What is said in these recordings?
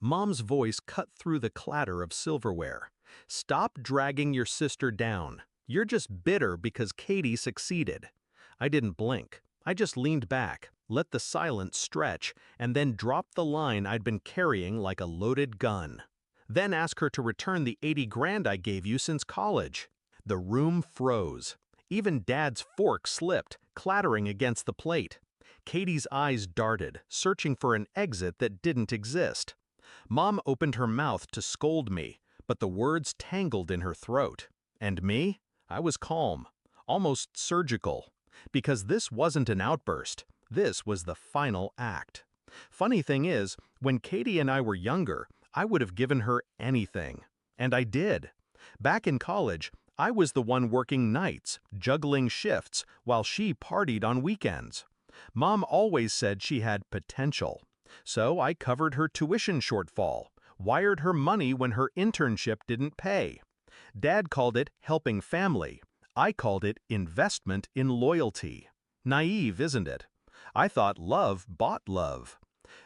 Mom's voice cut through the clatter of silverware. "Stop dragging your sister down. You're just bitter because Katie succeeded." I didn't blink. I just leaned back, let the silence stretch, and then dropped the line I'd been carrying like a loaded gun. "Then ask her to return the 80 grand I gave you since college." The room froze. Even Dad's fork slipped, clattering against the plate. Katie's eyes darted, searching for an exit that didn't exist. Mom opened her mouth to scold me, but the words tangled in her throat. And me? I was calm, almost surgical. Because this wasn't an outburst. This was the final act. Funny thing is, when Katie and I were younger, I would have given her anything. And I did. Back in college, I was the one working nights, juggling shifts, while she partied on weekends. Mom always said she had potential. So I covered her tuition shortfall, wired her money when her internship didn't pay. Dad called it helping family. I called it investment in loyalty. Naive, isn't it? I thought love bought love.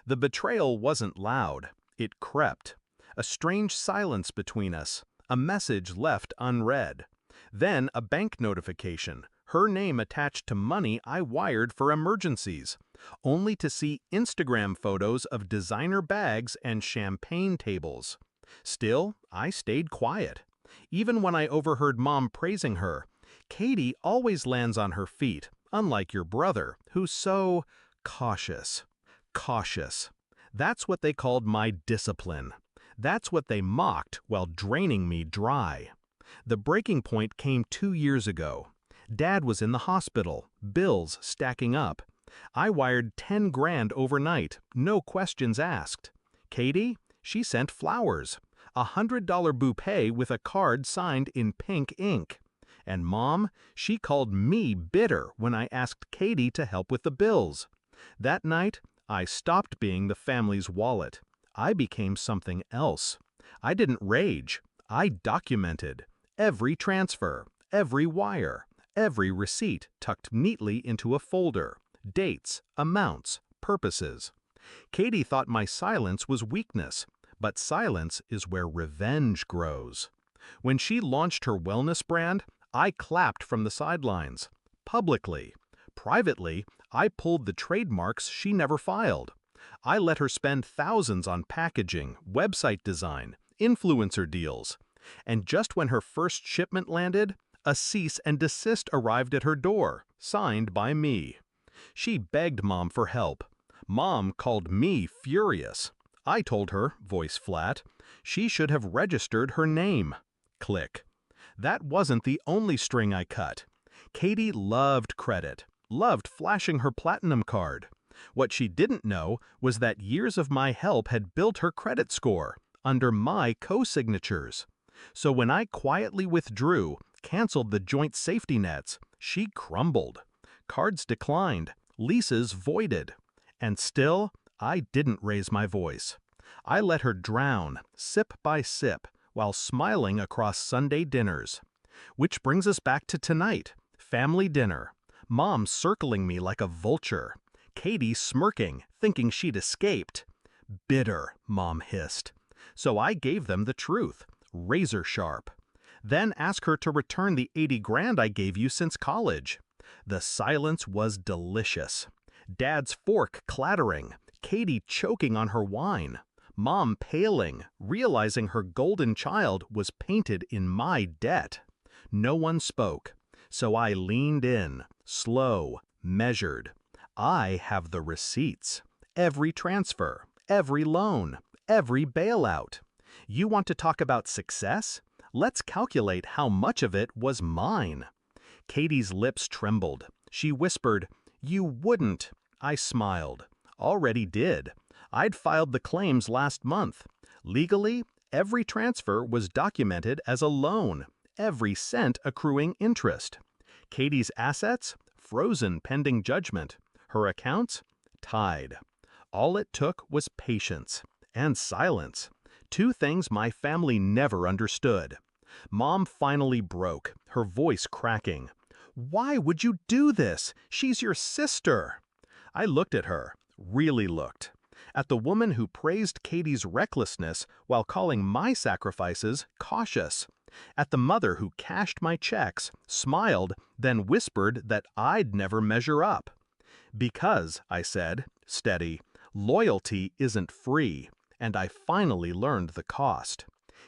The betrayal wasn't loud. It crept. A strange silence between us, a message left unread. Then a bank notification, her name attached to money I wired for emergencies, only to see Instagram photos of designer bags and champagne tables. Still, I stayed quiet. Even when I overheard Mom praising her, "Katie always lands on her feet, unlike your brother, who's so cautious." Cautious. That's what they called my discipline. That's what they mocked while draining me dry. The breaking point came 2 years ago. Dad was in the hospital, bills stacking up. I wired 10 grand overnight, no questions asked. Katie? She sent flowers. A $100 bouquet with a card signed in pink ink. And Mom? She called me bitter when I asked Katie to help with the bills. That night, I stopped being the family's wallet. I became something else. I didn't rage. I documented. Every transfer, every wire, every receipt tucked neatly into a folder. Dates, amounts, purposes. Katie thought my silence was weakness, but silence is where revenge grows. When she launched her wellness brand, I clapped from the sidelines. Publicly. Privately, I pulled the trademarks she never filed. I let her spend thousands on packaging, website design, influencer deals. And just when her first shipment landed, a cease and desist arrived at her door, signed by me. She begged Mom for help. Mom called me furious. I told her, voice flat, she should have registered her name. Click. That wasn't the only string I cut. Katie loved credit, loved flashing her platinum card. What she didn't know was that years of my help had built her credit score, under my co-signatures. So when I quietly withdrew, canceled the joint safety nets, she crumbled. Cards declined, leases voided. And still, I didn't raise my voice. I let her drown, sip by sip, while smiling across Sunday dinners. Which brings us back to tonight, family dinner. Mom circling me like a vulture. Katie smirking, thinking she'd escaped. "Bitter," Mom hissed. So I gave them the truth, razor sharp. "Then ask her to return the 80 grand I gave you since college." The silence was delicious. Dad's fork clattering, Katie choking on her wine. Mom paling, realizing her golden child was painted in my debt. No one spoke, so I leaned in, slow, measured. I have the receipts. Every transfer, every loan, every bailout. You want to talk about success? Let's calculate how much of it was mine. Katie's lips trembled. She whispered, "You wouldn't." I smiled. Already did. I'd filed the claims last month. Legally, every transfer was documented as a loan, every cent accruing interest. Katie's assets? Frozen pending judgment. Her accounts? Tied. All it took was patience. And silence. Two things my family never understood. Mom finally broke, her voice cracking. "Why would you do this? She's your sister." I looked at her, really looked. At the woman who praised Katie's recklessness while calling my sacrifices cautious. At the mother who cashed my checks, smiled, then whispered that I'd never measure up. Because, I said, steady, loyalty isn't free, and I finally learned the cost.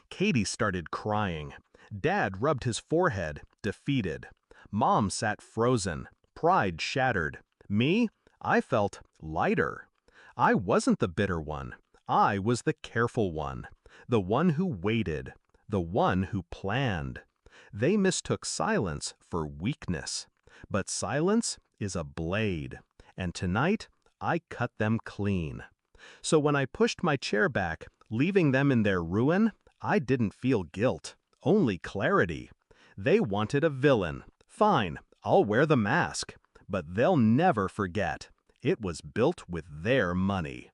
Katie started crying. Dad rubbed his forehead, defeated. Mom sat frozen, pride shattered. Me, I felt lighter. I wasn't the bitter one. I was the careful one. The one who waited. The one who planned. They mistook silence for weakness. But silence is a blade. And tonight, I cut them clean. So when I pushed my chair back, leaving them in their ruin, I didn't feel guilt, only clarity. They wanted a villain. Fine, I'll wear the mask. But they'll never forget. It was built with their money.